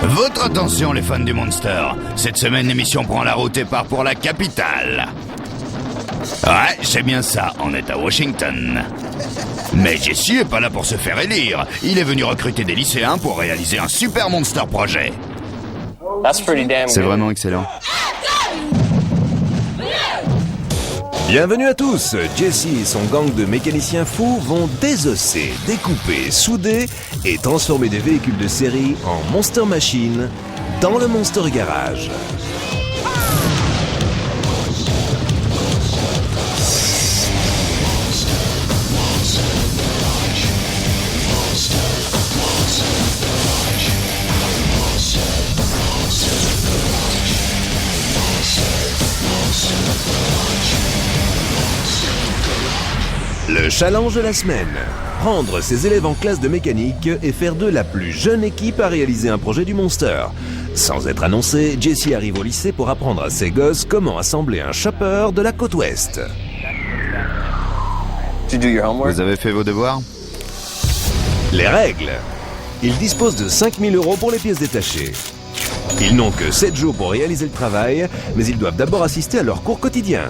Votre attention les fans du Monster. Cette semaine l'émission prend la route et part pour la capitale. Ouais, c'est bien ça, on est à Washington. Mais Jesse est pas là pour se faire élire. Il est venu recruter des lycéens pour réaliser un super Monster projet. C'est vraiment excellent. Bienvenue à tous. Jesse et son gang de mécaniciens fous vont désosser, découper, souder et transformer des véhicules de série en Monster Machines dans le Monster Garage. Le challenge de la semaine. Prendre ses élèves en classe de mécanique et faire d'eux la plus jeune équipe à réaliser un projet du Monster. Sans être annoncé, Jesse arrive au lycée pour apprendre à ses gosses comment assembler un chopper de la côte ouest. Vous avez fait vos devoirs? Les règles. Ils disposent de 5 000 € pour les pièces détachées. Ils n'ont que 7 jours pour réaliser le travail, mais ils doivent d'abord assister à leur cours quotidien.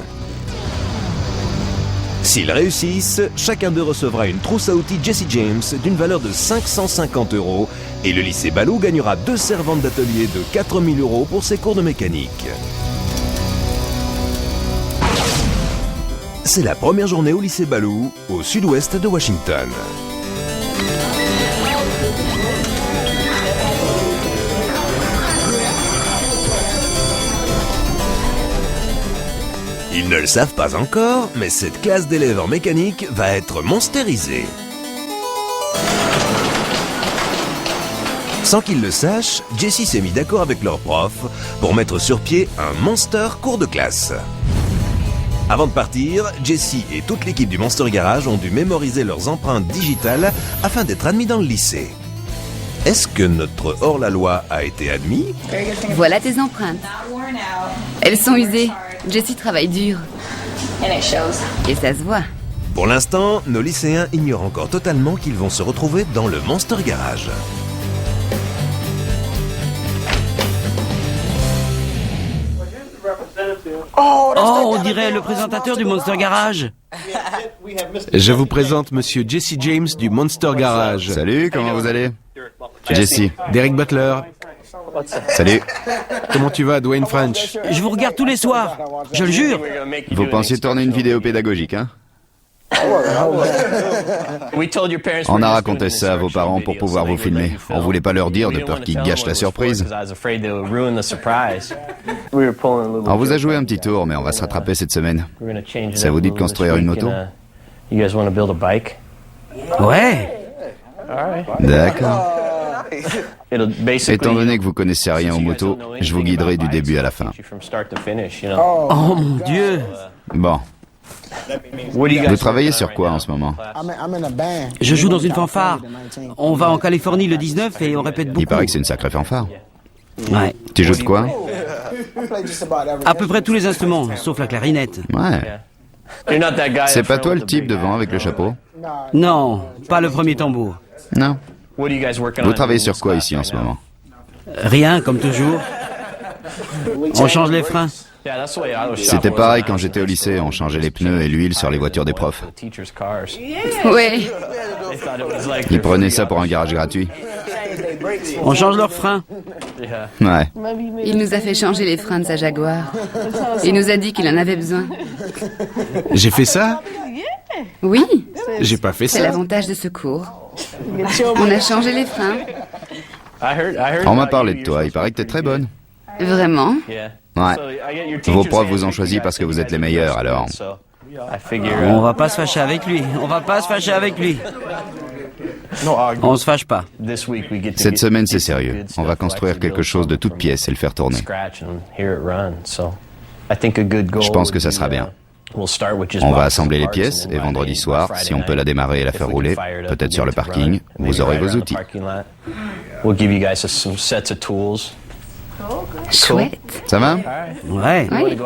S'ils réussissent, chacun d'eux recevra une trousse à outils Jesse James d'une valeur de 550 € et le lycée Balou gagnera 2 servantes d'atelier de 4 000 € pour ses cours de mécanique. C'est la première journée au lycée Balou, au sud-ouest de Washington. Ils ne le savent pas encore, mais cette classe d'élèves en mécanique va être monsterisée. Sans qu'ils le sachent, Jesse s'est mis d'accord avec leur prof pour mettre sur pied un Monster cours de classe. Avant de partir, Jesse et toute l'équipe du Monster Garage ont dû mémoriser leurs empreintes digitales afin d'être admis dans le lycée. Est-ce que notre hors-la-loi a été admis? Voilà tes empreintes. Elles sont usées. Jesse travaille dur. Et ça se voit. Pour l'instant, nos lycéens ignorent encore totalement qu'ils vont se retrouver dans le Monster Garage. Oh, on dirait le présentateur du Monster Garage. Je vous présente Monsieur Jesse James du Monster Garage. Salut, comment vous allez? Jesse. Derek Butler. Salut. Comment tu vas, Dwayne French? Je vous regarde tous les soirs. Je le jure. Vous pensiez tourner une vidéo pédagogique, hein? On a raconté ça à vos parents pour pouvoir vous filmer. On voulait pas leur dire de peur qu'ils gâchent la surprise. On vous a joué un petit tour, mais on va se rattraper cette semaine. Ça vous dit de construire une moto? Ouais. D'accord. Étant donné que vous connaissez rien aux motos, je vous guiderai du début à la fin. Oh mon Dieu. Bon. Vous travaillez sur quoi en ce moment? Je joue dans une fanfare. On va en Californie le 19 et on répète beaucoup. Il paraît que c'est une sacrée fanfare. Ouais. Tu joues de quoi? À peu près tous les instruments, sauf la clarinette. Ouais. C'est pas toi le type devant avec le chapeau? Non, pas le premier tambour. Non. Vous travaillez sur quoi ici en ce moment? Rien, comme toujours. On change les freins. C'était pareil quand j'étais au lycée, on changeait les pneus et l'huile sur les voitures des profs. Ouais. Ils prenaient ça pour un garage gratuit. On change leurs freins. Ouais. Il nous a fait changer les freins de sa Jaguar. Il nous a dit qu'il en avait besoin. J'ai fait ça? Oui, J'ai pas fait c'est ça. l'avantage de ce cours. On a changé les freins. On m'a parlé de toi, il paraît que t'es très bonne. Vraiment? Ouais. Vos profs vous ont choisi parce que vous êtes les meilleurs, alors. On va pas se fâcher avec lui. On va pas se fâcher avec lui. On se fâche pas. Cette semaine, c'est sérieux. On va construire quelque chose de toute pièce et le faire tourner. Je pense que ça sera bien. On va assembler les pièces et vendredi soir, si on peut la démarrer et la faire rouler, peut-être sur le parking, vous aurez vos outils. Chouette. Ça va? Ouais. Oui.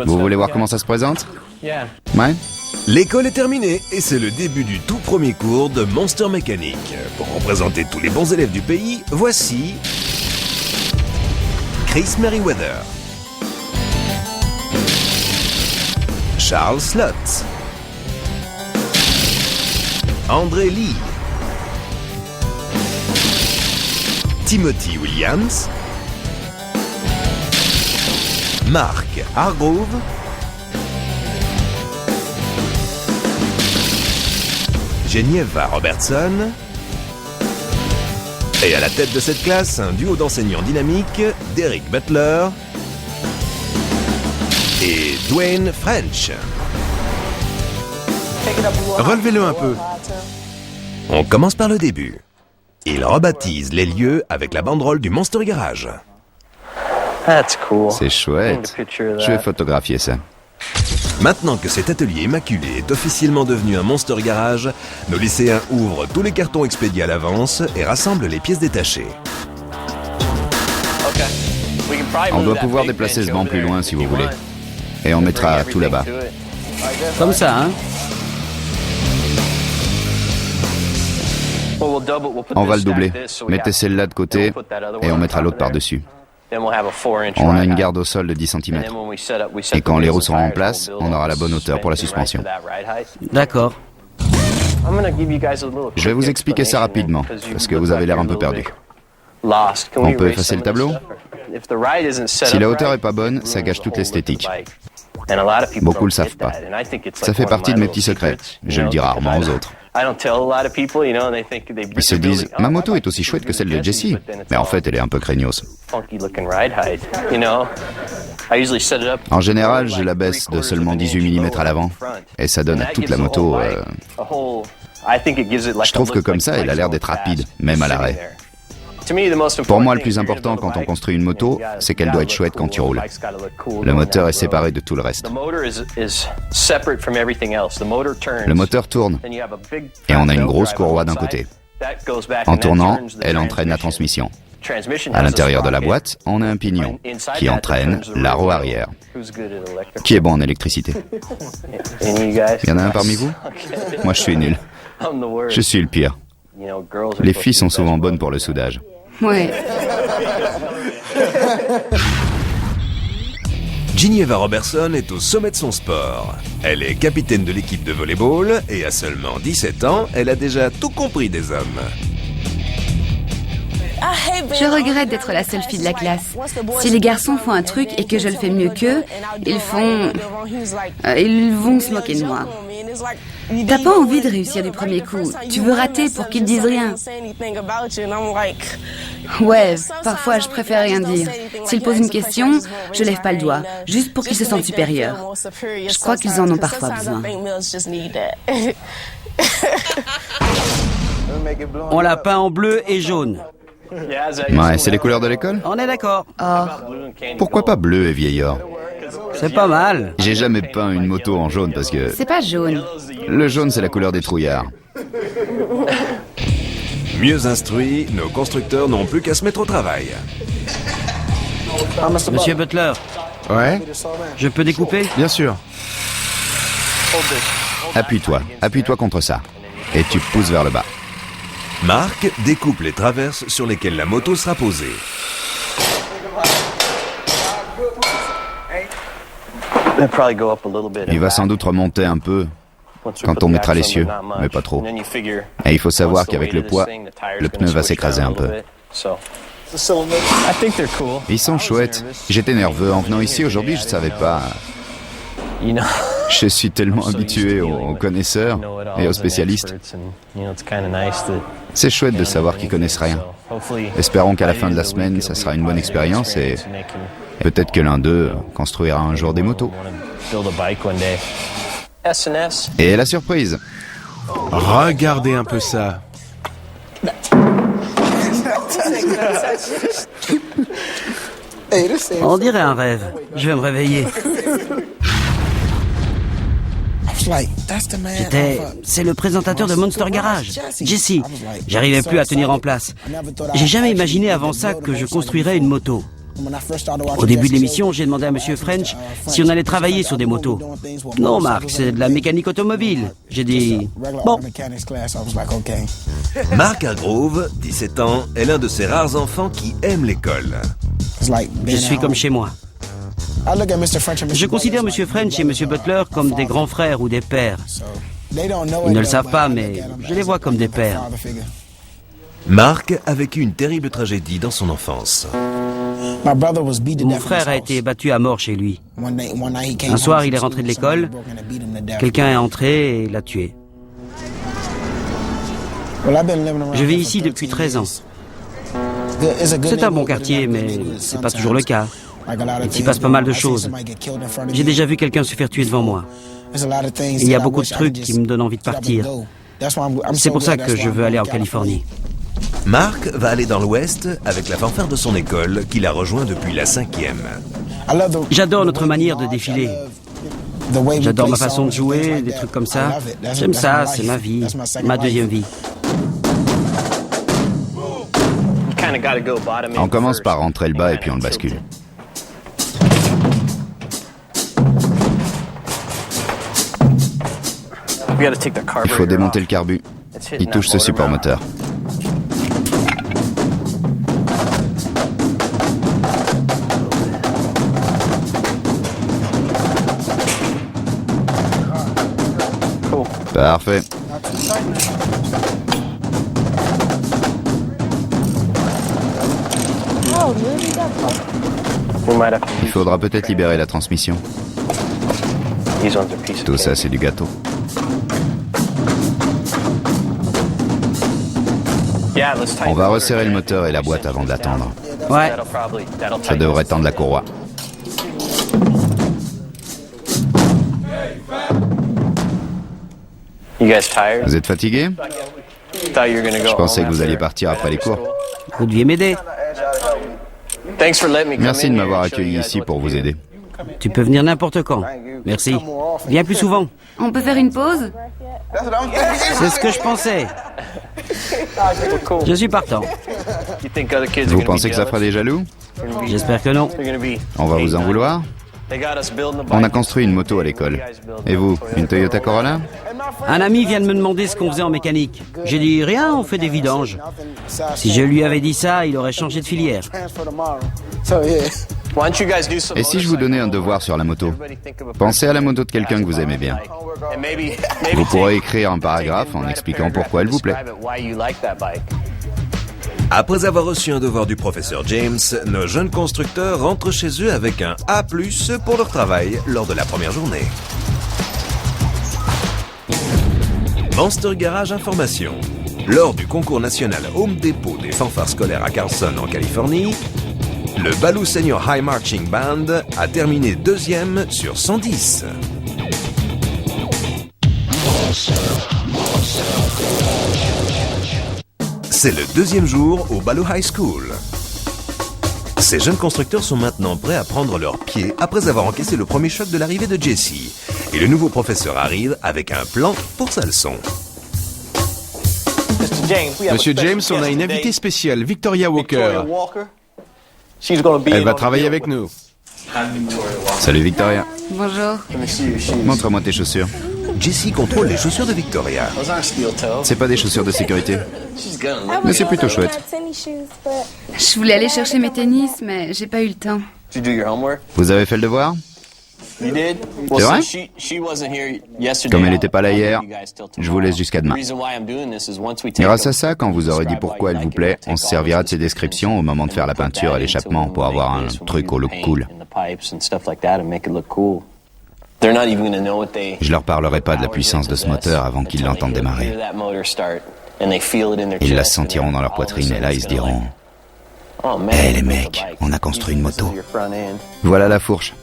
Vous voulez voir comment ça se présente? Ouais? L'école est terminée et c'est le début du tout premier cours de Monster Mécanique. Pour représenter tous les bons élèves du pays, voici Chris Merriweather, Charles Slotz, André Lee, Timothy Williams, Mark Hargrove, Geneva Robertson, et à la tête de cette classe, un duo d'enseignants dynamiques, Derek Butler et Dwayne French. Relevez-le un peu. On commence par le début. Ils rebaptisent les lieux avec la banderole du Monster Garage. C'est chouette. Je vais photographier ça. Maintenant que cet atelier immaculé est officiellement devenu un Monster Garage, nos lycéens ouvrent tous les cartons expédiés à l'avance et rassemblent les pièces détachées. On doit pouvoir déplacer ce banc plus loin si vous voulez. Et on mettra tout là-bas. Comme ça, hein? On va le doubler. Mettez celle-là de côté et on mettra l'autre par-dessus. On a une garde au sol de 10 cm. Et quand les roues seront en place, on aura la bonne hauteur pour la suspension. D'accord. Je vais vous expliquer ça rapidement, parce que vous avez l'air un peu perdu. On peut effacer le tableau? Si la hauteur est pas bonne, ça gâche toute l'esthétique. Beaucoup le savent pas. Ça fait partie de mes petits secrets. Je le dis rarement aux autres. Ils se disent, ma moto est aussi chouette que celle de Jessie. Mais en fait, elle est un peu craignos. En général, je la baisse de seulement 18 mm à l'avant. Et ça donne à toute la moto... Je trouve que comme ça, elle a l'air d'être rapide, même à l'arrêt. Pour moi, le plus important quand on construit une moto, c'est qu'elle doit être chouette quand tu roules. Le moteur est séparé de tout le reste. Le moteur tourne, et on a une grosse courroie d'un côté. En tournant, elle entraîne la transmission. À l'intérieur de la boîte, on a un pignon qui entraîne la roue arrière. Qui est bon en électricité? Il y en a un parmi vous? Moi, je suis nul. Je suis le pire. Les filles sont souvent bonnes pour le soudage. Ouais. Geneva Robertson est au sommet de son sport. Elle est capitaine de l'équipe de volleyball et à seulement 17 ans, elle a déjà tout compris des hommes. Je regrette d'être la seule fille de la classe. Si les garçons font un truc et que je le fais mieux qu'eux, ils vont se moquer de moi. T'as pas envie de réussir du premier coup. Tu veux rater pour qu'ils disent rien. Ouais, parfois je préfère rien dire. S'ils posent une question, je lève pas le doigt, juste pour qu'ils se sentent supérieurs. Je crois qu'ils en ont parfois besoin. On l'a peint en bleu et jaune. Ouais, c'est les couleurs de l'école? On est d'accord. Oh, Pourquoi pas bleu et vieil or? C'est pas mal. J'ai jamais peint une moto en jaune parce que... c'est pas jaune. Le jaune, c'est la couleur des trouillards. Mieux instruits, nos constructeurs n'ont plus qu'à se mettre au travail. Monsieur Butler, Ouais, je peux découper? bien sûr. Appuie-toi contre ça. Et tu pousses vers le bas. Marc découpe les traverses sur lesquelles la moto sera posée. Il va sans doute remonter un peu quand on mettra l'essieu, mais pas trop. Et il faut savoir qu'avec le poids, le pneu va s'écraser un peu. Ils sont chouettes. J'étais nerveux. En venant ici aujourd'hui, je savais pas... Je suis tellement habitué aux connaisseurs et aux spécialistes. C'est chouette de savoir qu'ils connaissent rien. Espérons qu'à la fin de la semaine, ça sera une bonne expérience et peut-être que l'un d'eux construira un jour des motos. Et la surprise. Regardez un peu ça. On dirait un rêve. Je vais me réveiller. C'est le présentateur de Monster Garage, Jesse. J'arrivais plus à tenir en place. J'ai jamais imaginé avant ça que je construirais une moto. Au début de l'émission, j'ai demandé à Monsieur French si on allait travailler sur des motos. Non, Marc, c'est de la mécanique automobile. J'ai dit, bon. Mark Hargrove, 17 ans, est l'un de ces rares enfants qui aiment l'école. Je suis comme chez moi. Je considère M. French et M. Butler comme des grands frères ou des pères. Ils ne le savent pas, mais je les vois comme des pères. Mark a vécu une terrible tragédie dans son enfance. Mon frère a été battu à mort chez lui. Un soir, il est rentré de l'école. Quelqu'un est entré et l'a tué. Je vis ici depuis 13 ans. C'est un bon quartier, mais c'est pas toujours le cas. Il s'y passe pas mal de choses. J'ai déjà vu quelqu'un se faire tuer devant moi. Il y a beaucoup de trucs qui me donnent envie de partir. C'est pour ça que je veux aller en Californie. Mark va aller dans l'Ouest avec la fanfare de son école qu'il a rejoint depuis la 5e. J'adore notre manière de défiler. J'adore ma façon de jouer, des trucs comme ça. J'aime ça, c'est ma vie, ma deuxième vie. On commence par rentrer le bas et puis on le bascule. Il faut démonter le carbu. Il touche ce support moteur. Parfait. Il faudra peut-être libérer la transmission. Tout ça, c'est du gâteau. On va resserrer le moteur et la boîte avant de l'attendre. Ouais. Ça devrait tendre la courroie. Vous êtes fatigué? Je pensais que vous alliez partir après les cours. Vous deviez m'aider. Merci de m'avoir accueilli ici pour vous aider. Tu peux venir n'importe quand. Merci. Viens plus souvent. On peut faire une pause? C'est ce que je pensais. Je suis partant. Vous pensez que ça fera des jaloux? J'espère que non. On va vous en vouloir? On a construit une moto à l'école. Et vous, une Toyota Corolla? Un ami vient de me demander ce qu'on faisait en mécanique. J'ai dit rien, on fait des vidanges. Si je lui avais dit ça, il aurait changé de filière. Et si je vous donnais un devoir sur la moto? Pensez à la moto de quelqu'un que vous aimez bien. Vous pourrez écrire un paragraphe en expliquant pourquoi elle vous plaît. Après avoir reçu un devoir du professeur James, nos jeunes constructeurs rentrent chez eux avec un A+ pour leur travail lors de la première journée. Monster Garage Information. Lors du concours national Home Depot des fanfares scolaires à Carlson en Californie, le Baloo Senior High Marching Band a terminé 2e sur 110. C'est le 2e jour au Baloo High School. Ces jeunes constructeurs sont maintenant prêts à prendre leurs pieds après avoir encaissé le premier choc de l'arrivée de Jesse. Et le nouveau professeur arrive avec un plan pour sa leçon. Monsieur James, on a une invitée spéciale, Victoria Walker. Elle va travailler avec nous. Salut Victoria. Bonjour. Montre-moi tes chaussures. Jesse contrôle les chaussures de Victoria. C'est pas des chaussures de sécurité, mais c'est plutôt chouette. Je voulais aller chercher mes tennis, mais j'ai pas eu le temps. Vous avez fait le devoir? C'est vrai? Comme elle n'était pas là hier, je vous laisse jusqu'à demain. Grâce à ça, quand vous aurez dit pourquoi elle vous plaît, on se servira de ces descriptions au moment de faire la peinture et l'échappement pour avoir un truc au look cool. Je leur parlerai pas de la puissance de ce moteur avant qu'ils l'entendent démarrer. Ils la sentiront dans leur poitrine et là ils se diront « Hé les mecs, on a construit une moto. Voilà la fourche.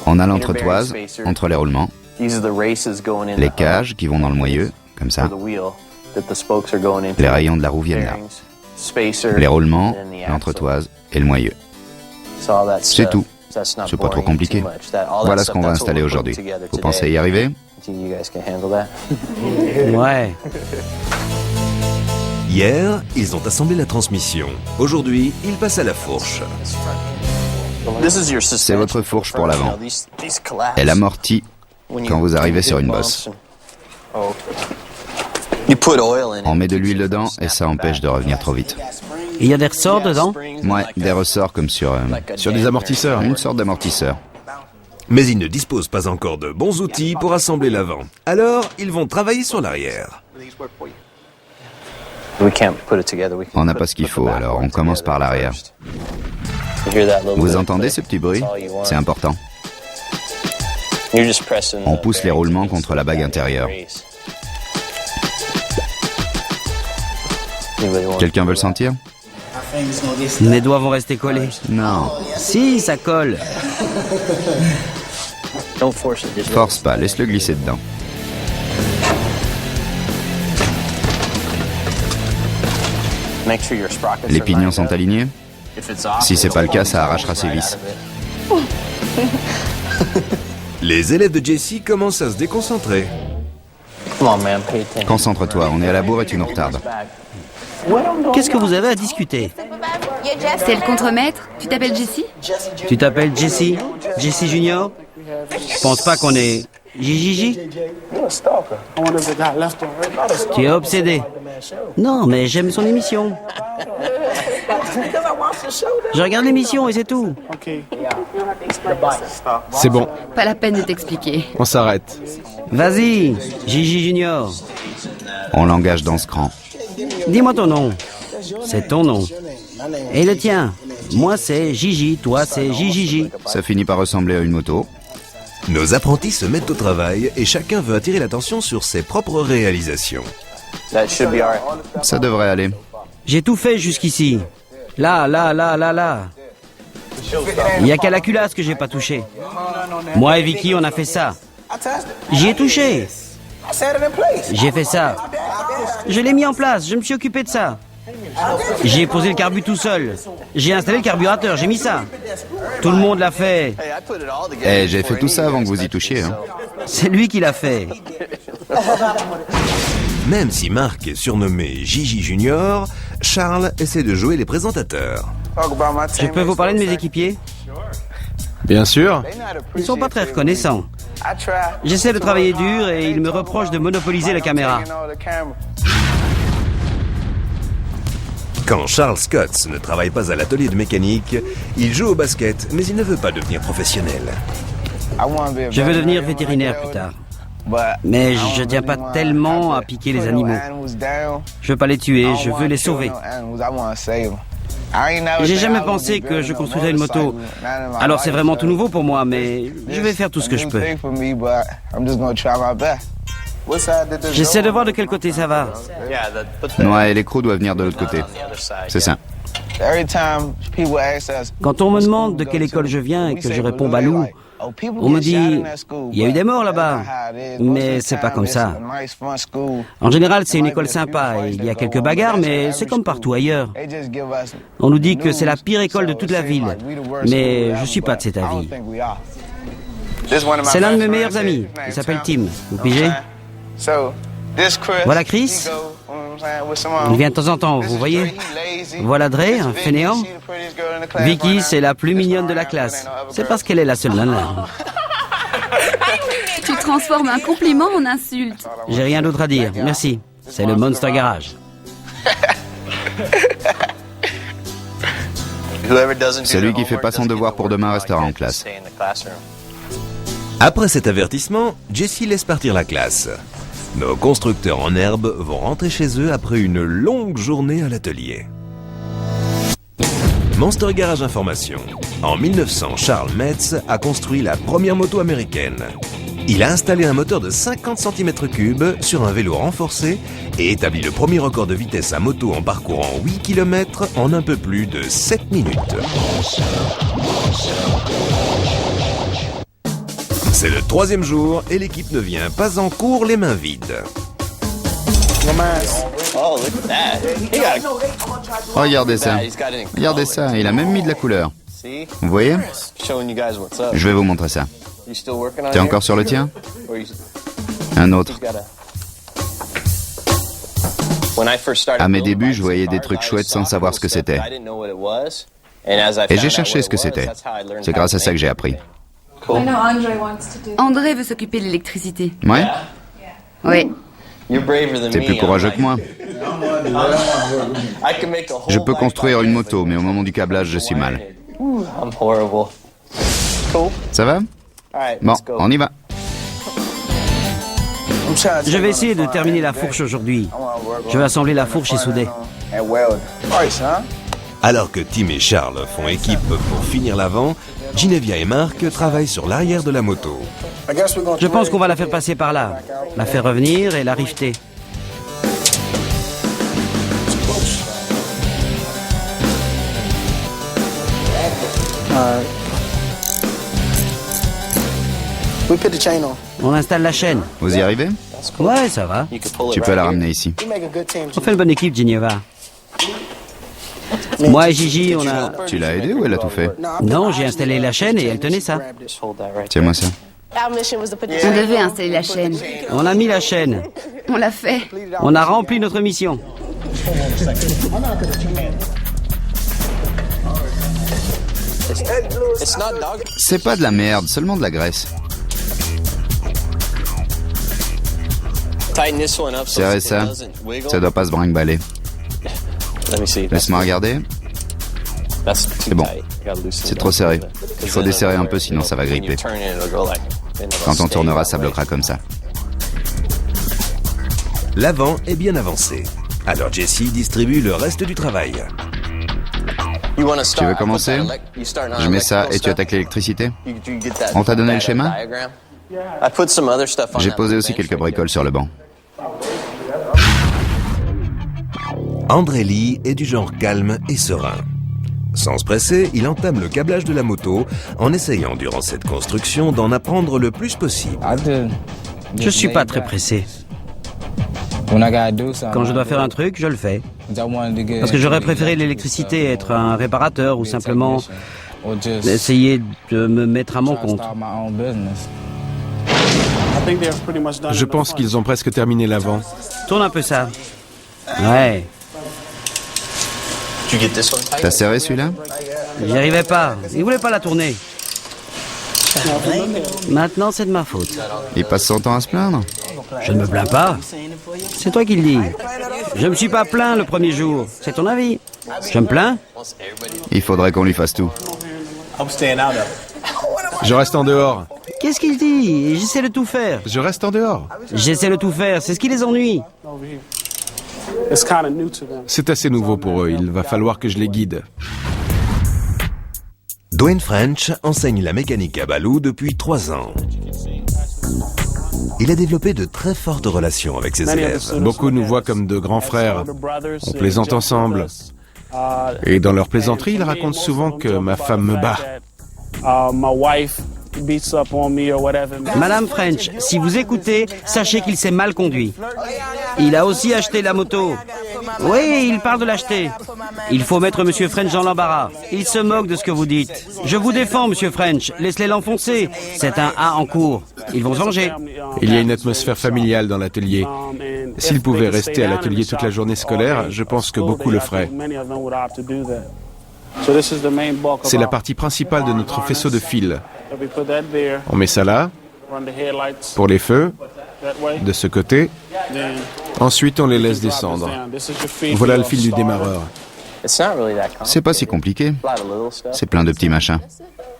On a l'entretoise entre les roulements, les cages qui vont dans le moyeu, comme ça. Les rayons de la roue viennent là. Les roulements, l'entretoise et le moyeu. C'est tout. C'est pas trop compliqué. Voilà ce qu'on va installer aujourd'hui. Vous pensez y arriver? Ouais. Hier, ils ont assemblé la transmission. Aujourd'hui, ils passent à la fourche. C'est votre fourche pour l'avant. Elle amortit quand vous arrivez sur une bosse. On met de l'huile dedans et ça empêche de revenir trop vite. Il y a des ressorts dedans? Ouais, des ressorts comme sur Des amortisseurs. une sorte d'amortisseur. Mais ils ne disposent pas encore de bons outils pour assembler l'avant. Alors, ils vont travailler sur l'arrière. On n'a pas ce qu'il faut, alors on commence par l'arrière. Vous entendez ce petit bruit? C'est important. On pousse les roulements contre la bague intérieure. Quelqu'un veut le sentir? Mes doigts vont rester collés. Non. Si, ça colle. Force pas, laisse-le glisser dedans. Les pignons sont alignés? Si c'est pas le cas, ça arrachera ses vis. Les élèves de Jesse commencent à se déconcentrer. Concentre-toi, on est à la bourre et tu nous retardes. Qu'est-ce que vous avez à discuter? C'est le contremaître? Tu t'appelles Jessie? Tu t'appelles Jesse? Jesse Junior? Je pense pas qu'on est... Gigi? Tu es obsédé. Non, mais j'aime son émission. Je regarde l'émission et c'est tout. C'est bon, Pas la peine de t'expliquer. on s'arrête. Vas-y, Gigi Junior. On l'engage dans ce cran. Dis-moi ton nom. C'est ton nom. Et le tien? Moi, c'est Gigi. Toi, c'est Gigi. Ça finit par ressembler à une moto. Nos apprentis se mettent au travail et chacun veut attirer l'attention sur ses propres réalisations. Ça devrait aller. J'ai tout fait jusqu'ici. Là. Il y a qu'à la culasse que j'ai pas touché. Moi et Vicky, on a fait ça. J'y ai touché. J'ai fait ça. Je l'ai mis en place, je me suis occupé de ça. J'ai posé le carbu tout seul. J'ai installé le carburateur, j'ai mis ça. Tout le monde l'a fait. Eh, j'ai fait tout ça avant que vous y touchiez. Hein. C'est lui qui l'a fait. Même si Marc est surnommé Gigi Junior, Charles essaie de jouer les présentateurs. Je peux vous parler de mes équipiers? Bien sûr. Ils sont pas très reconnaissants. J'essaie de travailler dur et ils me reprochent de monopoliser la caméra. Quand Charles Scott ne travaille pas à l'atelier de mécanique, il joue au basket, mais il ne veut pas devenir professionnel. Je veux devenir vétérinaire plus tard. Mais je tiens pas tellement à piquer les animaux. Je veux pas les tuer, je veux les sauver. J'ai jamais pensé que je construirais une moto. Alors c'est vraiment tout nouveau pour moi, mais je vais faire tout ce que je peux. J'essaie de voir de quel côté ça va. Ouais, l'écrou doit venir de l'autre côté. C'est ça. Quand on me demande de quelle école je viens et que je réponds Balou, on me dit « Il y a eu des morts là-bas ». Mais c'est pas comme ça. En général, c'est une école sympa. Il y a quelques bagarres, mais c'est comme partout ailleurs. On nous dit que c'est la pire école de toute la ville. Mais je suis pas de cet avis. C'est l'un de mes meilleurs amis. Il s'appelle Tim. Vous pigez? Voilà Chris. Il vient de temps en temps, vous voyez. Voilà Dre, un fainéant. Vicky, c'est la plus mignonne de la classe. C'est parce qu'elle est la seule nana. Tu transformes un compliment en insulte. J'ai rien d'autre à dire, merci. C'est le Monster Garage. Celui qui fait pas son devoir pour demain restera en classe. Après cet avertissement, Jesse laisse partir la classe. Nos constructeurs en herbe vont rentrer chez eux après une longue journée à l'atelier. Monster Garage Information. En 1900, Charles Metz a construit la première moto américaine. Il a installé un moteur de 50 cm3 sur un vélo renforcé et établi le premier record de vitesse à moto en parcourant 8 km en un peu plus de 7 minutes. C'est le 3e jour et l'équipe ne vient pas en cours les mains vides. Regardez ça. Regardez ça, il a même mis de la couleur. Vous voyez? Je vais vous montrer ça. T'es encore sur le tien? Un autre. À mes débuts, je voyais des trucs chouettes sans savoir ce que c'était. Et j'ai cherché ce que c'était. C'est grâce à ça que j'ai appris. André veut s'occuper de l'électricité. Ouais? Oui. T'es plus courageux que moi. Je peux construire une moto, mais au moment du câblage, je suis mal. Ça va? Bon, on y va. Je vais essayer de terminer la fourche aujourd'hui. Je vais assembler la fourche et souder. Alors que Tim et Charles font équipe pour finir l'avant, Ginevia et Mark travaillent sur l'arrière de la moto. Je pense qu'on va la faire passer par là, la faire revenir et la rifter. On installe la chaîne. Vous y arrivez? Ouais, ça va. Tu peux la ramener ici. On fait une bonne équipe, Ginevra. Moi et Gigi, on a... Tu l'as aidé ou elle a tout fait? Non, j'ai installé la chaîne et elle tenait ça. Tiens-moi ça. On devait installer la chaîne. On a mis la chaîne. On l'a fait. On a rempli notre mission. C'est pas de la merde, seulement de la graisse. Serrez ça. Ça doit pas se brinque-baller. Laisse-moi regarder. C'est bon. C'est trop serré. Il faut desserrer un peu, sinon ça va gripper. Quand on tournera, ça bloquera comme ça. L'avant est bien avancé. Alors Jesse distribue le reste du travail. Tu veux commencer? Je mets ça et tu attaques l'électricité? On t'a donné le schéma? J'ai posé aussi quelques bricoles sur le banc. André Lee est du genre calme et serein. Sans se presser, il entame le câblage de la moto en essayant durant cette construction d'en apprendre le plus possible. Je suis pas très pressé. Quand je dois faire un truc, je le fais. Parce que j'aurais préféré l'électricité être un réparateur ou simplement essayer de me mettre à mon compte. Je pense qu'ils ont presque terminé l'avant. Tourne un peu ça. Ouais. T'as serré celui-là? J'y arrivais pas. Il voulait pas la tourner. Maintenant, c'est de ma faute. Il passe son temps à se plaindre? Je ne me plains pas. C'est toi qui le dis. Je me suis pas plaint le premier jour. C'est ton avis. Je me plains? Il faudrait qu'on lui fasse tout. Je reste en dehors. Qu'est-ce qu'il dit? J'essaie de tout faire. Je reste en dehors. J'essaie de tout faire. C'est ce qui les ennuie. C'est assez nouveau pour eux. Il va falloir que je les guide. Dwayne French enseigne la mécanique à Baloo depuis 3 ans. Il a développé de très fortes relations avec ses élèves. Beaucoup nous voient comme de grands frères. On plaisante ensemble. Et dans leurs plaisanteries, ils racontent souvent que ma femme me bat. Madame French, si vous écoutez, sachez qu'il s'est mal conduit. Il a aussi acheté la moto. Oui, il parle de l'acheter. Il faut mettre Monsieur French dans l'embarras. Il se moque de ce que vous dites. Je vous défends, Monsieur French. Laissez-les l'enfoncer. C'est un A en cours. Ils vont se venger. Il y a une atmosphère familiale dans l'atelier. S'ils pouvaient rester à l'atelier toute la journée scolaire, je pense que beaucoup le feraient. C'est la partie principale de notre faisceau de fil. On met ça là, pour les feux, de ce côté. Ensuite, on les laisse descendre. Voilà le fil du démarreur. C'est pas si compliqué. C'est plein de petits machins.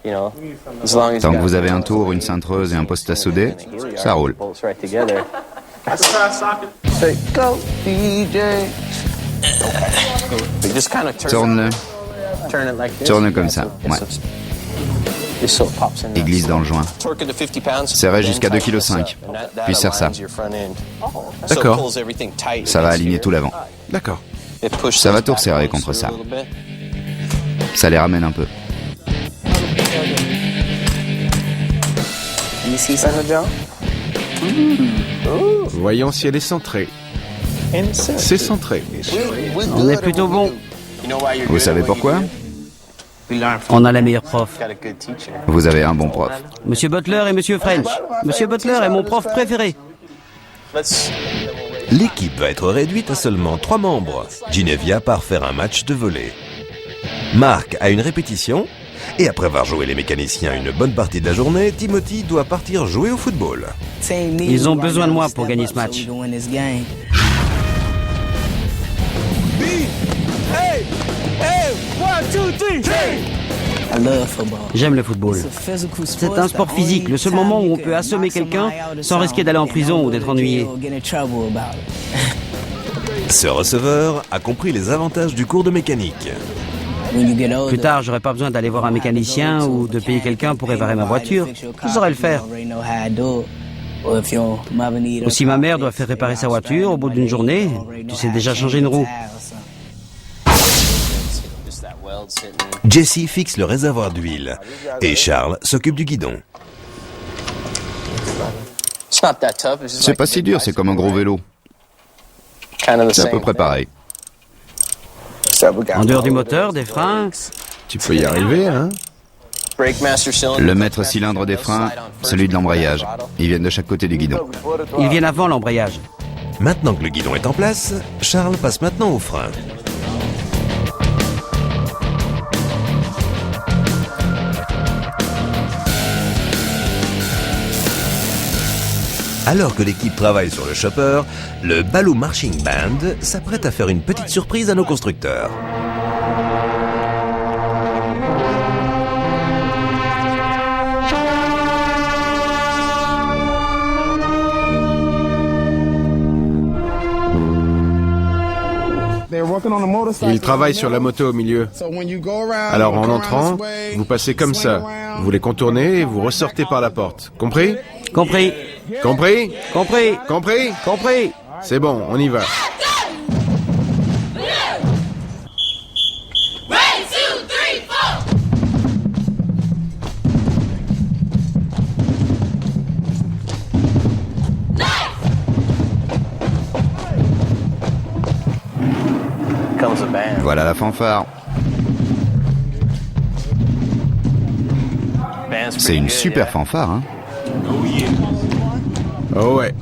Tant que vous avez un tour, une cintreuse et un poste à souder, ça roule. Tourne-le. Tourne comme ça, ouais. Il glisse dans le joint. Serrez jusqu'à 2,5 kg. Puis serre ça. D'accord. Ça va aligner tout l'avant. D'accord. Ça va tout resserrer contre ça. Ça les ramène un peu. Voyons si elle est centrée. C'est centré. On est plutôt bon. Vous savez pourquoi? On a la meilleure prof. Vous avez un bon prof. Monsieur Butler et Monsieur French. Monsieur Butler est mon prof préféré. L'équipe va être réduite à seulement 3 membres. Ginevia part faire un match de volley. Mark a une répétition. Et après avoir joué les mécaniciens une bonne partie de la journée, Timothy doit partir jouer au football. Ils ont besoin de moi pour gagner ce match. J'aime le football. C'est un sport physique, le seul moment où on peut assommer quelqu'un sans risquer d'aller en prison ou d'être ennuyé. Ce receveur a compris les avantages du cours de mécanique. Plus tard, j'aurais pas besoin d'aller voir un mécanicien ou de payer quelqu'un pour réparer ma voiture. Je saurais le faire. Ou si ma mère doit faire réparer sa voiture au bout d'une journée, tu sais déjà changer une roue. Jesse fixe le réservoir d'huile et Charles s'occupe du guidon. C'est pas si dur, c'est comme un gros vélo. C'est à peu près pareil. En dehors du moteur, des freins, Tu peux y arriver, hein? Le maître cylindre des freins, celui de l'embrayage. Ils viennent de chaque côté du guidon. ils viennent avant l'embrayage. Maintenant que le guidon est en place, Charles passe maintenant au frein. Alors que l'équipe travaille sur le chopper, le Baloo Marching Band s'apprête à faire une petite surprise à nos constructeurs. Ils travaillent sur la moto au milieu. Alors en entrant, vous passez comme ça. Vous les contournez et vous ressortez par la porte. Compris? Compris, Compris? compris, Compris? compris. C'est bon, on y va. Voilà la fanfare. C'est une super fanfare, hein? Oh ouais.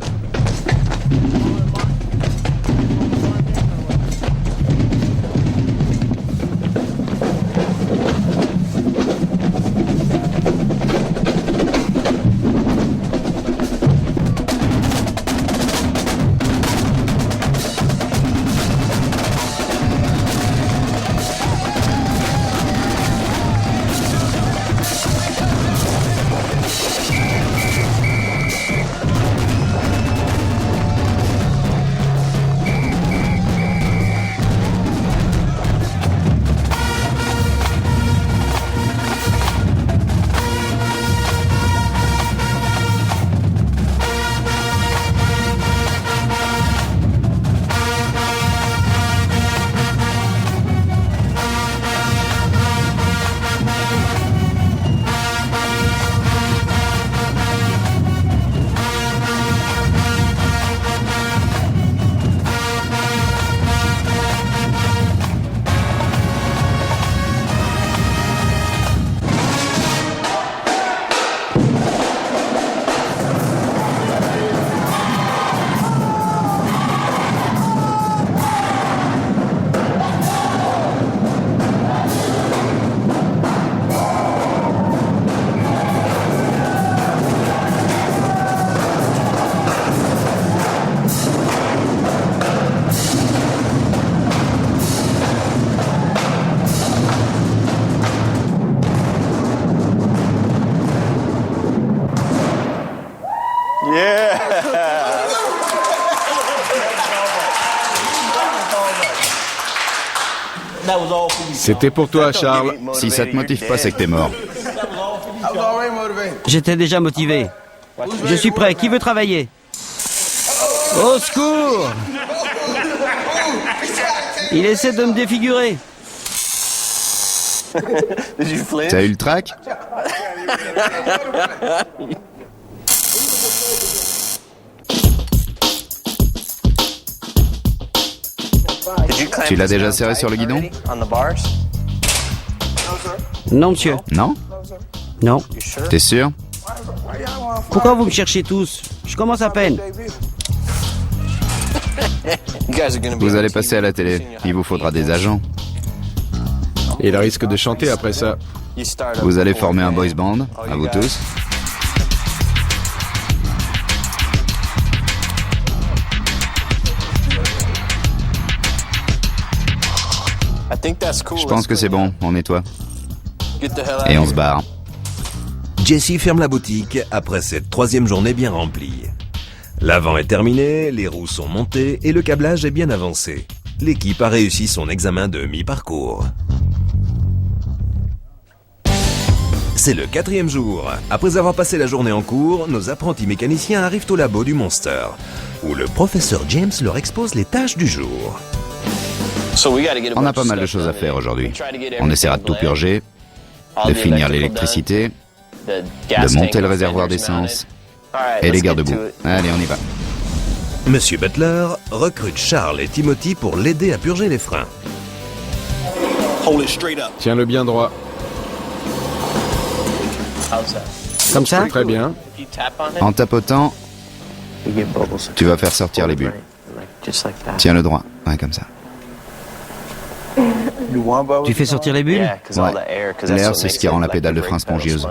C'était pour toi, Charles. Si ça te motive pas, c'est que t'es mort. J'étais déjà motivé. Je suis prêt. Qui veut travailler? Au secours! Il essaie de me défigurer. T'as eu le trac? Tu l'as déjà serré sur le guidon? Non, monsieur. Non? Non. T'es sûr? Pourquoi vous me cherchez tous? Je commence à peine. Vous allez passer à la télé. Il vous faudra des agents. Il risque de chanter après ça. Vous allez former un boys band, à vous tous. Je pense que c'est bon, on nettoie. Et on se barre. Jesse ferme la boutique après cette 3e journée bien remplie. L'avant est terminé, les roues sont montées et le câblage est bien avancé. L'équipe a réussi son examen de mi-parcours. C'est le 4e jour. Après avoir passé la journée en cours, nos apprentis mécaniciens arrivent au labo du Monster, où le professeur James leur expose les tâches du jour. On a pas mal de choses à faire aujourd'hui. On essaiera de tout purger, de finir l'électricité, de monter le réservoir d'essence et les garde-boue. Allez, on y va. Monsieur Butler recrute Charles et Timothy pour l'aider à purger les freins. Tiens-le bien droit. Comme ça? Très bien. En tapotant, tu vas faire sortir les bulles. Tiens-le droit. Ouais, comme ça. Tu fais sortir les bulles? Ouais. L'air, c'est ce qui rend la pédale de frein spongieuse.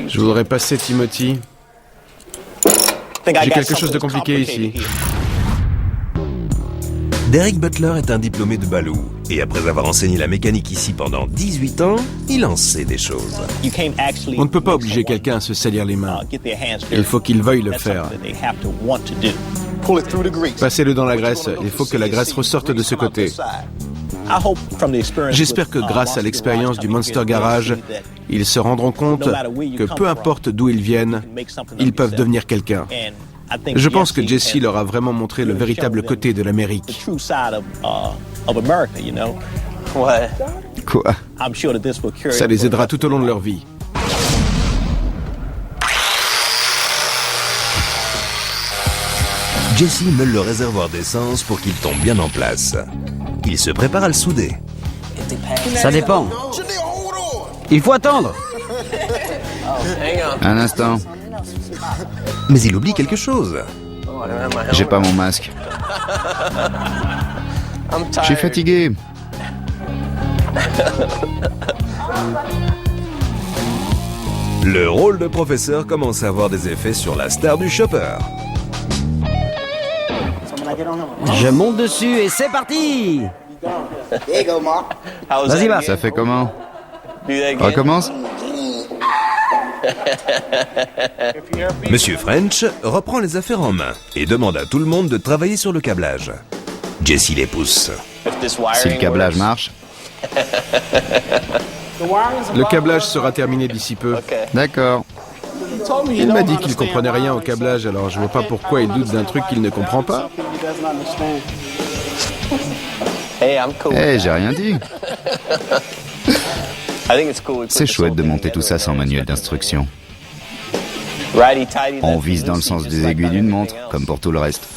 Je voudrais passer, Timothy. J'ai quelque chose de compliqué ici. Derek Butler est un diplômé de Baloo, et après avoir enseigné la mécanique ici pendant 18 ans, il en sait des choses. On ne peut pas obliger quelqu'un à se salir les mains. Il faut qu'il veuille le faire. Passez-le dans la graisse. Il faut que la graisse ressorte de ce côté. J'espère que grâce à l'expérience du Monster Garage, ils se rendront compte que peu importe d'où ils viennent, ils peuvent devenir quelqu'un. Je pense que Jesse leur a vraiment montré le véritable côté de l'Amérique. Quoi? Ça les aidera tout au long de leur vie. Jesse meule le réservoir d'essence pour qu'il tombe bien en place. Il se prépare à le souder. Ça dépend. Il faut attendre. Un instant. Mais il oublie quelque chose. J'ai pas mon masque. Je suis fatigué. Le rôle de professeur commence à avoir des effets sur la star du chopper. Je monte dessus et c'est parti. Vas-y, va. Ça fait comment? Recommence? Monsieur French reprend les affaires en main et demande à tout le monde de travailler sur le câblage. Jesse les pousse. Si le câblage marche. Le câblage sera terminé d'ici peu. D'accord. Il m'a dit qu'il comprenait rien au câblage, alors je vois pas pourquoi il doute d'un truc qu'il ne comprend pas. Eh, j'ai rien dit. C'est chouette de monter tout ça sans manuel d'instruction. On vise dans le sens des aiguilles d'une montre, comme pour tout le reste.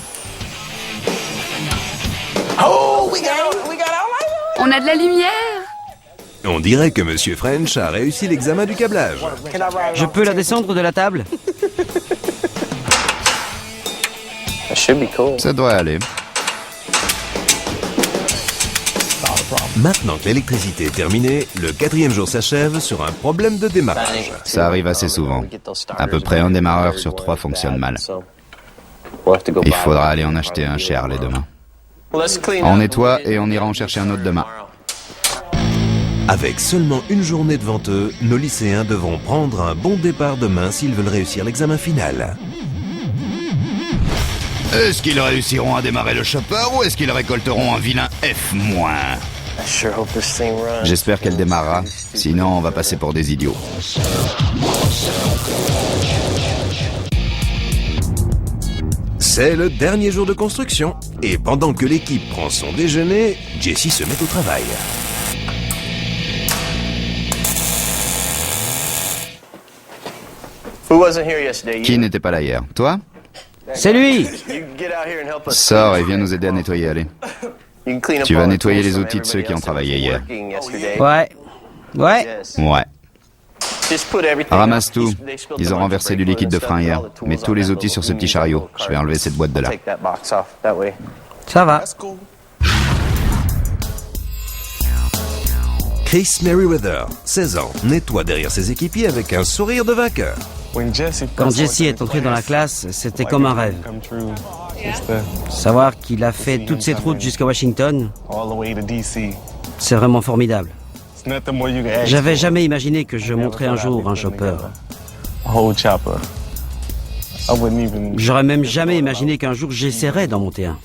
On a de la lumière. On dirait que Monsieur French a réussi l'examen du câblage. Je peux la descendre de la table? Ça devrait aller. Maintenant que l'électricité est terminée, le 4e jour s'achève sur un problème de démarrage. Ça arrive assez souvent. À peu près un démarreur sur 3 fonctionne mal. Il faudra aller en acheter un chez Harley demain. On nettoie et on ira en chercher un autre demain. Avec seulement une journée devant eux, nos lycéens devront prendre un bon départ demain s'ils veulent réussir l'examen final. Est-ce qu'ils réussiront à démarrer le chopper ou est-ce qu'ils récolteront un vilain F-? J'espère qu'elle démarrera. Sinon, on va passer pour des idiots. C'est le dernier jour de construction. Et pendant que l'équipe prend son déjeuner, Jesse se met au travail. Qui n'était pas là hier? Toi? C'est lui. Sors et viens nous aider à nettoyer, allez. Tu vas nettoyer les outils de ceux qui ont travaillé hier. Ouais. Ouais. Ouais. Ramasse tout. Ils ont renversé du liquide de frein hier. Mets tous les outils sur ce petit chariot. Je vais enlever cette boîte de là. Ça va. Chris Merriweather, 16 ans, nettoie derrière ses équipiers avec un sourire de vainqueur. Quand Jesse est entré dans la classe, c'était comme un rêve. Savoir qu'il a fait toute cette route jusqu'à Washington, c'est vraiment formidable. J'avais jamais imaginé que je monterais un jour un chopper. J'aurais même jamais imaginé qu'un jour j'essaierais d'en monter un.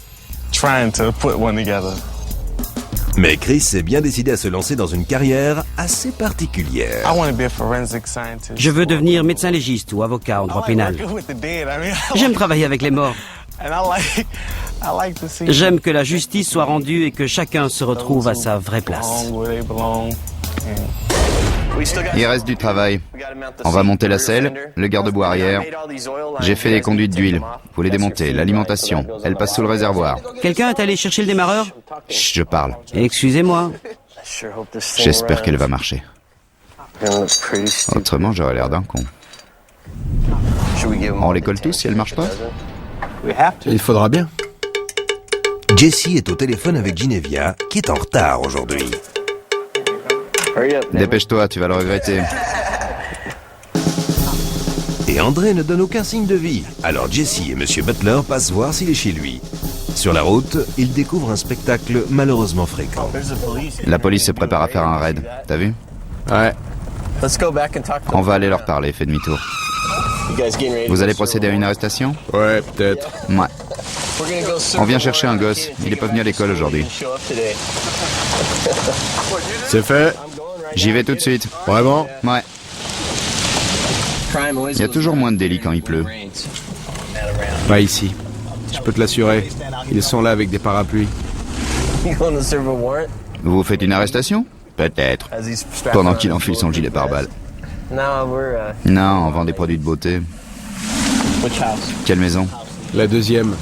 Mais Chris s'est bien décidé à se lancer dans une carrière assez particulière. Je veux devenir médecin légiste ou avocat en droit pénal. J'aime travailler avec les morts. J'aime que la justice soit rendue et que chacun se retrouve à sa vraie place. Il reste du travail. On va monter la selle, le garde-boue arrière. J'ai fait les conduites d'huile. Vous les démontez, l'alimentation. Elle passe sous le réservoir. Quelqu'un est allé chercher le démarreur? Chut, je parle. Excusez-moi. J'espère qu'elle va marcher. Autrement, j'aurais l'air d'un con. On les colle tous si elle marche pas? Il faudra bien. Jesse est au téléphone avec Ginevia, qui est en retard aujourd'hui. Dépêche-toi, tu vas le regretter. Et André ne donne aucun signe de vie. Alors Jesse et Monsieur Butler passent voir s'il est chez lui. Sur la route, ils découvrent un spectacle malheureusement fréquent. La police se prépare à faire un raid. T'as vu? Ouais. On va aller leur parler, fais demi-tour. Vous allez procéder à une arrestation? Ouais, peut-être. Ouais. On vient chercher un gosse. Il est pas venu à l'école aujourd'hui. C'est fait. J'y vais tout de suite. Vraiment? Ouais. Il y a toujours moins de délits quand il pleut. Pas ici. Je peux te l'assurer. Ils sont là avec des parapluies. Vous vous faites une arrestation? Peut-être. Pendant qu'il enfile son gilet pare-balles. Non, on vend des produits de beauté. Quelle maison? La deuxième.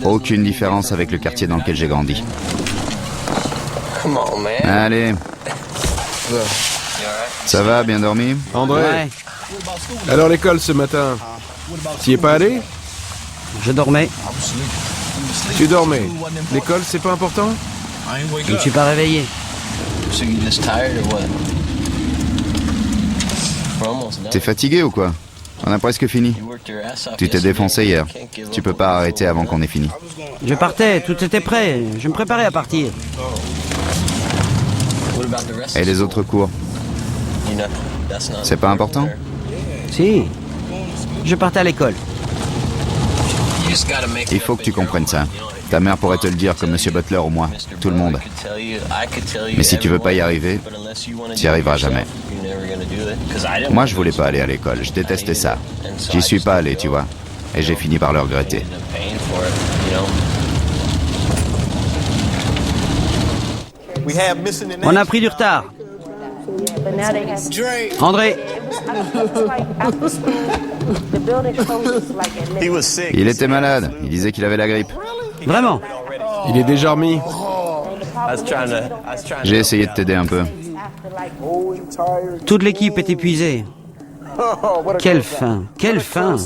Aucune différence avec le quartier dans lequel j'ai grandi. Allez. Ça va, bien dormi? André, Ouais, alors l'école ce matin, t'y es pas allé? je dormais. Tu dormais. L'école, c'est pas important? Je ne suis pas réveillé. T'es fatigué ou quoi? On a presque fini. Tu t'es défoncé hier. Tu peux pas arrêter avant qu'on ait fini. Je partais, tout était prêt. Je me préparais à partir. Et les autres cours? C'est pas important? Si. Je partais à l'école. Il faut que tu comprennes ça. Ta mère pourrait te le dire comme Monsieur Butler ou moi. Tout le monde. Mais si tu veux pas y arriver, tu y arriveras jamais. Moi, je voulais pas aller à l'école. Je détestais ça. J'y suis pas allé, tu vois. Et j'ai fini par le regretter. On a pris du retard. André, Il était malade. Il disait qu'il avait la grippe. vraiment. Il est déjà remis. J'ai essayé de t'aider un peu. Toute l'équipe est épuisée. Quelle fin, quelle fin.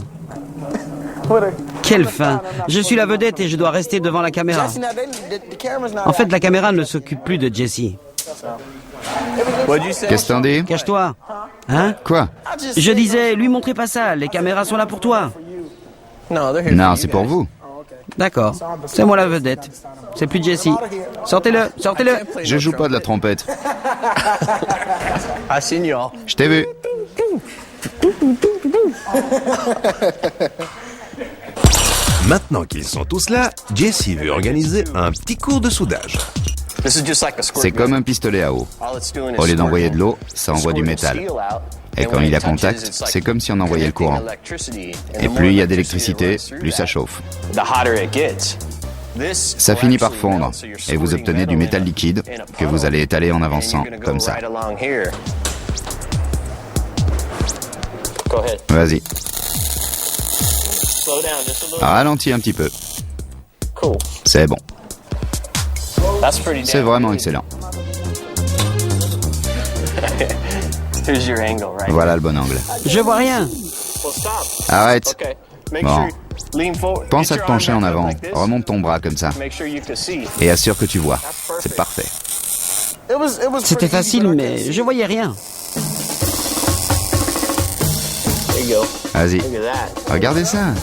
Quelle fin. Je suis la vedette et je dois rester devant la caméra. En fait, la caméra ne s'occupe plus de Jesse. Qu'est-ce que t'en dis? Cache-toi. Hein? Quoi? Je disais, lui montrez pas ça, les caméras sont là pour toi. Non, c'est pour vous. D'accord, c'est moi la vedette. C'est plus Jesse. Sortez-le, sortez-le. Je joue pas de la trompette. Je t'ai vu. Maintenant qu'ils sont tous là, Jesse veut organiser un petit cours de soudage. C'est comme un pistolet à eau. Au lieu d'envoyer de l'eau, ça envoie du métal. Et quand il y a contact, c'est comme si on envoyait le courant. Et plus il y a d'électricité, plus ça chauffe. Ça finit par fondre, et vous obtenez du métal liquide que vous allez étaler en avançant, comme ça. Vas-y. Ralentis un petit peu. C'est bon. C'est vraiment excellent. Voilà le bon angle. Je vois rien. Arrête. Bon. Pense à te pencher en avant. Remonte ton bras comme ça. Et assure que tu vois. C'est parfait. C'était facile, mais je voyais rien. Vas-y. Regardez ça.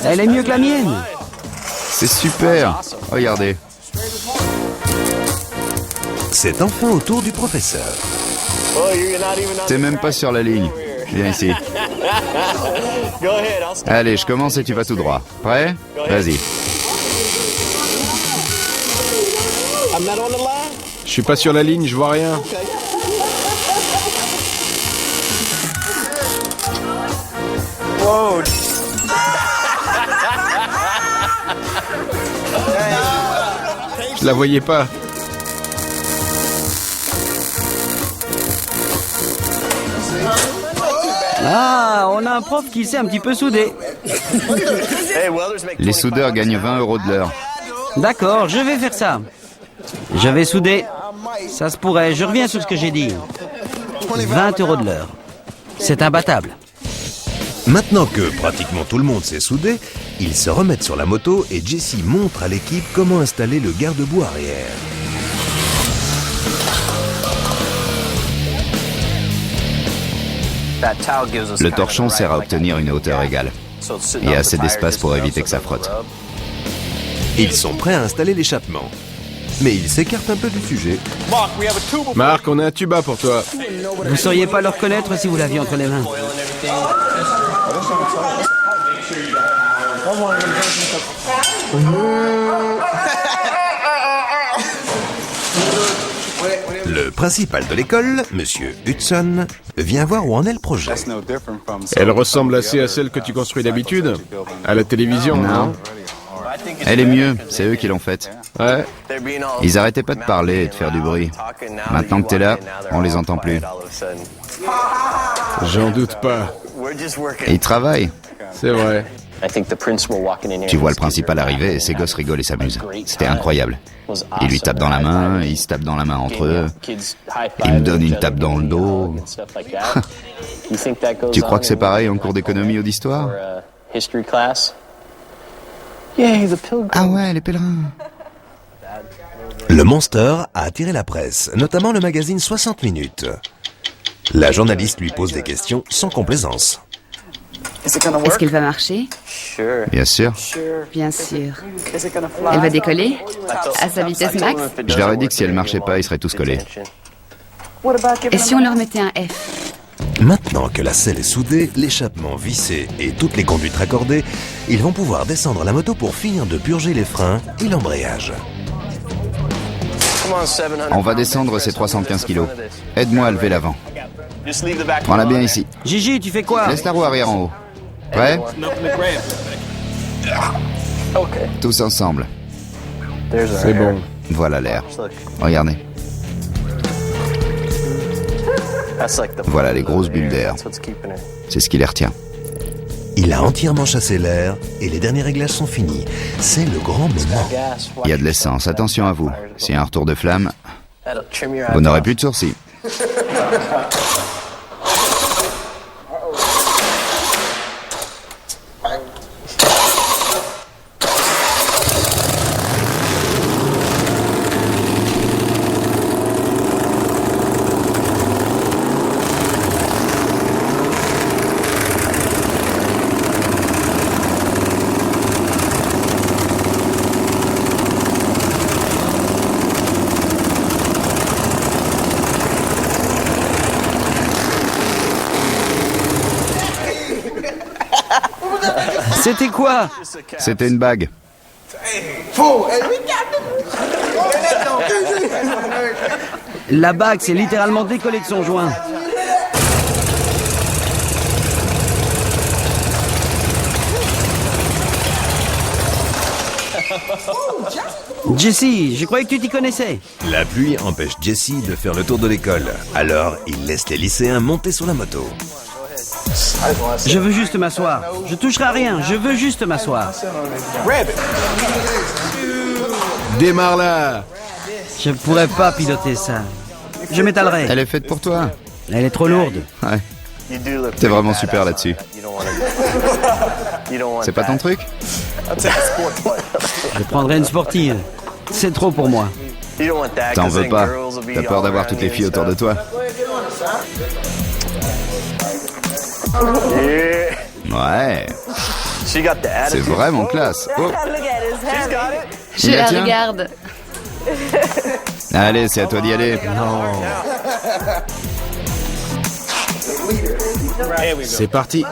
Elle est mieux que la mienne. C'est super. Regardez. C'est enfin au tour du professeur. T'es même pas sur la ligne. Viens ici. Allez, je commence et tu vas tout droit. Prêt? Vas-y. Je suis pas sur la ligne, je vois rien. Je la voyais pas. Ah, on a un prof qui s'est un petit peu soudé. Les soudeurs gagnent 20 € de l'heure. D'accord, je vais faire ça. Je vais souder. Ça se pourrait, je reviens sur ce que j'ai dit. 20 € de l'heure. C'est imbattable. Maintenant que pratiquement tout le monde s'est soudé, ils se remettent sur la moto et Jesse montre à l'équipe comment installer le garde-boue arrière. Le torchon sert à obtenir une hauteur égale et assez d'espace pour éviter que ça frotte. Ils sont prêts à installer l'échappement. Mais ils s'écartent un peu du sujet. Marc, on a un tuba pour toi. Vous sauriez pas le reconnaître si vous l'aviez entre les mains. Le principal de l'école, Monsieur Hudson, vient voir où en est le projet. Elle ressemble assez à celle que tu construis d'habitude. À la télévision, non? Elle est mieux, c'est eux qui l'ont faite. Ouais. Ils arrêtaient pas de parler et de faire du bruit. Maintenant que t'es là, on les entend plus. J'en doute pas. Et ils travaillent. C'est vrai. Tu vois le principal arriver et ces gosses rigolent et s'amusent. C'était incroyable. Ils lui tapent dans la main, ils se tapent dans la main entre eux. Ils me donnent une tape dans le dos. Tu crois que c'est pareil en cours d'économie ou d'histoire? Ah ouais, les pèlerins. Le Monster a attiré la presse, notamment le magazine 60 minutes. La journaliste lui pose des questions sans complaisance. Est-ce qu'il va marcher? Bien sûr. Bien sûr. Elle va décoller? À sa vitesse max? Je leur ai dit que si elle marchait pas, ils seraient tous collés. Et si on leur mettait un F? Maintenant que la selle est soudée, l'échappement vissé et toutes les conduites raccordées, ils vont pouvoir descendre la moto pour finir de purger les freins et l'embrayage. On va descendre ces 315 kilos. Aide-moi à lever l'avant. Prends-la bien ici. Gigi, tu fais quoi? Laisse la roue arrière en haut. Prêt? Tous ensemble. C'est bon. Voilà l'air. Regardez. Voilà les grosses bulles d'air. C'est ce qui les retient. Il a entièrement chassé l'air et les derniers réglages sont finis. C'est le grand moment. Il y a de l'essence. Attention à vous. S'il y a un retour de flamme, vous n'aurez plus de sourcils. C'était quoi? C'était une bague. La bague s'est littéralement décollée de son joint. Jesse, je croyais que tu t'y connaissais. La pluie empêche Jesse de faire le tour de l'école. Alors, il laisse les lycéens monter sur la moto. Je veux juste m'asseoir. Je toucherai à rien, je veux juste m'asseoir. Démarre-la. Je pourrais pas piloter ça. Je m'étalerai. Elle est faite pour toi. Elle est trop lourde. Ouais. T'es vraiment super là-dessus. C'est pas ton truc? Je prendrai une sportive. C'est trop pour moi. T'en veux pas. T'as peur d'avoir toutes les filles autour de toi. Ouais, c'est vraiment classe. Oh, Je Il la la tient regarde. allez, c'est à toi d'y aller. C'est parti.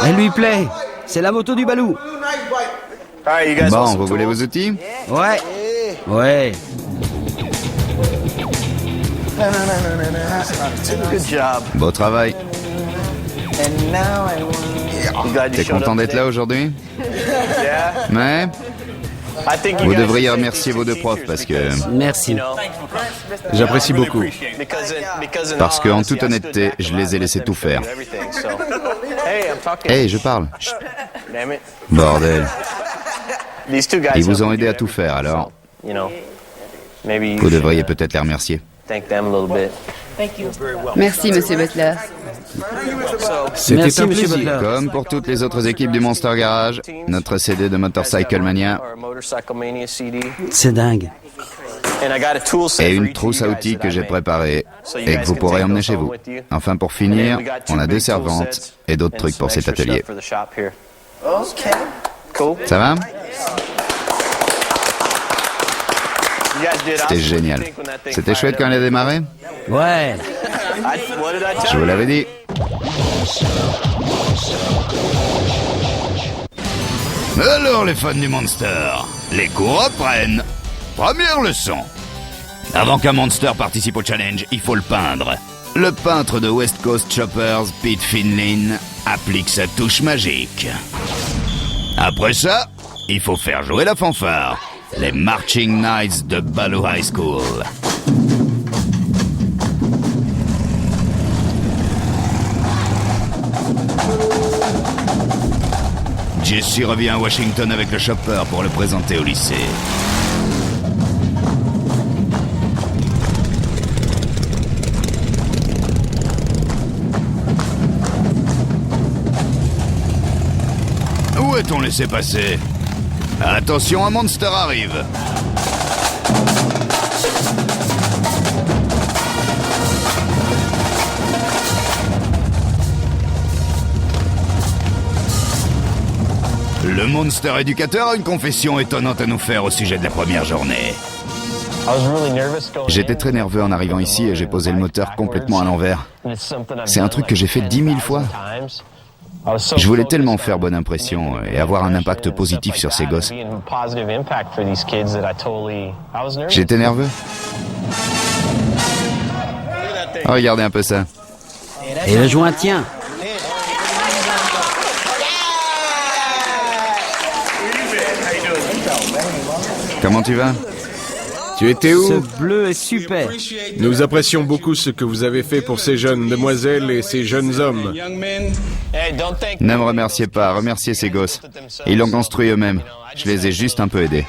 Elle lui plaît. C'est la moto du Balou. Bon, vous voulez vos outils? Ouais. Ouais. Beau travail. T'es content d'être là aujourd'hui? Mais vous devriez remercier vos deux profs parce que... Merci. J'apprécie beaucoup. Parce que, en toute honnêteté, je les ai laissés tout faire. Hey, je parle. Chut. Bordel. Ils vous ont aidé à tout faire, alors vous devriez peut-être les remercier. Merci, Monsieur Butler. C'était Merci, un monsieur plaisir. Butler. Comme pour toutes les autres équipes du Monster Garage, notre CD de Motorcycle Mania C'est dingue. et une trousse à outils que j'ai préparée et que vous pourrez emmener chez vous. Enfin, pour finir, on a 2 servantes et d'autres trucs pour cet atelier. Ça va? C'était génial. C'était chouette quand elle a démarré? Ouais. Je vous l'avais dit. Alors les fans du Monster, les cours reprennent. Première leçon. Avant qu'un Monster participe au challenge, il faut le peindre. Le peintre de West Coast Choppers, Pete Finlin, applique sa touche magique. Après ça, il faut faire jouer la fanfare. Les Marching Knights de Baloo High School. Jesse revient à Washington avec le chopper pour le présenter au lycée. Où est-on laissé passer? Attention, un Monster arrive. Le Monster éducateur a une confession étonnante à nous faire au sujet de la première journée. J'étais très nerveux en arrivant ici et j'ai posé le moteur complètement à l'envers. C'est un truc que j'ai fait 10 000 fois. Je voulais tellement faire bonne impression et avoir un impact positif sur ces gosses. J'étais nerveux. Regardez un peu ça. Et le joint tient. Comment tu vas? Tu étais Ce où? bleu est super. Nous apprécions beaucoup ce que vous avez fait pour ces jeunes demoiselles et ces jeunes hommes. Ne me remerciez pas, remerciez ces gosses. Ils l'ont construit eux-mêmes. Je les ai juste un peu aidés.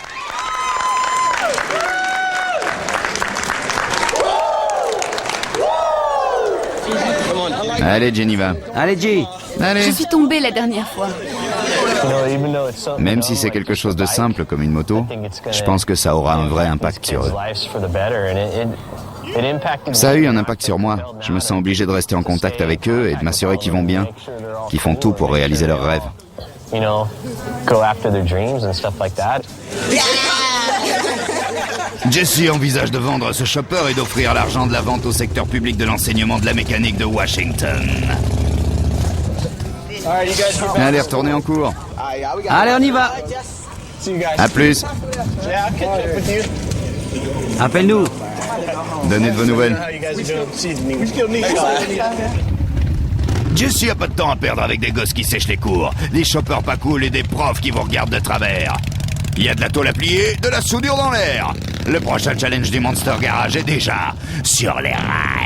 Allez, Jenny, va. Allez, G. Allez. Je suis tombée la dernière fois. Même si c'est quelque chose de simple comme une moto, je pense que ça aura un vrai impact sur eux. Ça a eu un impact sur moi. Je me sens obligé de rester en contact avec eux et de m'assurer qu'ils vont bien, qu'ils font tout pour réaliser leurs rêves. Jesse envisage de vendre ce chopper et d'offrir l'argent de la vente au secteur public de l'enseignement de la mécanique de Washington. Allez, retournez en cours. Allez, on y va. À plus. Appelle-nous. Donnez de vos nouvelles. Jesse a pas de temps à perdre avec des gosses qui sèchent les cours, des choppers pas cool et des profs qui vous regardent de travers. Il y a de la tôle à plier, de la soudure dans l'air. Le prochain challenge du Monster Garage est déjà sur les rails.